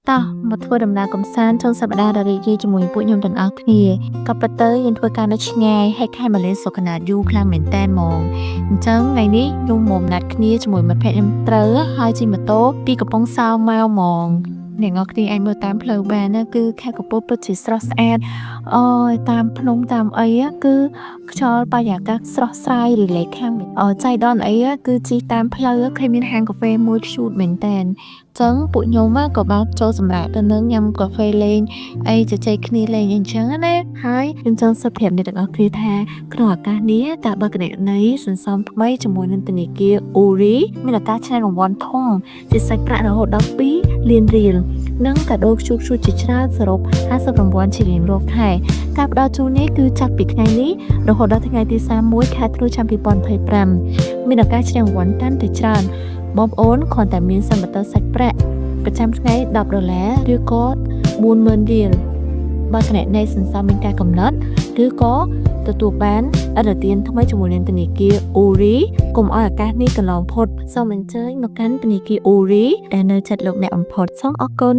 តោះមកធ្វើដំណើរកំសាន្តចូលសប្តាហ៍ដ៏រីករាយជាមួយពួកខ្ញុំទាំងអស់គ្នាក៏ប៉ុន្តែយើងធ្វើការនៅឆ្ងាយហើយខេមរលេសុខណាត់យូរខ្លាំងមែនតែនហ្មងអញ្ចឹងថ្ងៃនេះខ្ញុំមកណាត់គ្នាជាមួយមិត្តភក្តិខ្ញុំត្រូវហើយជិះម៉ូតូពីកំពង់សោមមកហ្មងអ្នកនរគ្នាអាចមើលតាមផ្លូវបានណាគឺខេត្តកំពតពិតជាស្រស់ស្អាតអូយតាមភ្នំតាមអីគឺខ្យល់បរិយាកាសស្រស់ស្រាយរីឡេកខាងចៃដន្យអីគឺជិះតាមផ្លូវឃើញមានហាងកាហ្វេមួយឈូតមែនតែនចឹងពួកខ្ញុំក៏បានចូលសម្រាប់ទៅនឹងញ៉ាំកាហ្វេលេងអីជជែកគ្នាលេងអញ្ចឹងណាហើយខ្ញុំចង់សប្រាប់អ្នកទាំងអស់គ្នាថាក្នុងឱកាសនេះការបើកគណនីសន្សំថ្មីជាមួយនឹងធនាគារ Uri មានឱកាសឆ្នះរង្វាន់ធំជាសាច់ប្រាក់រហូតដល់2 លានរៀលនិងកាដូជួបជាច្រើនសរុប50រង្វាន់ជារៀងរាល់ខែការផ្ដល់ជូននេះគឺចាប់ពីថ្ងៃនេះរហូតដល់ថ្ងៃទី31ខែធ្នូឆ្នាំ2025មានឱកាសឆ្នះរង្វាន់កាន់តែច្រើនបងប្អូនគ្រាន់តែមានសម្បត្តិសាច់ប្រាក់ប្រចាំថ្ងៃ$10ឬក៏40,000រៀលបើគណនីសន្សំមានការកំណត់ឬក៏ទទួលបានឥណទានថ្មីជាមួយនឹងធនាគារ Uri កុំឲ្យឱកាសនេះកន្លងផុតសូមអញ្ជើញមកកាន់ធនាគារ Uri ដែលនៅជិតលោកអ្នកបំផុតសូមអរគុណ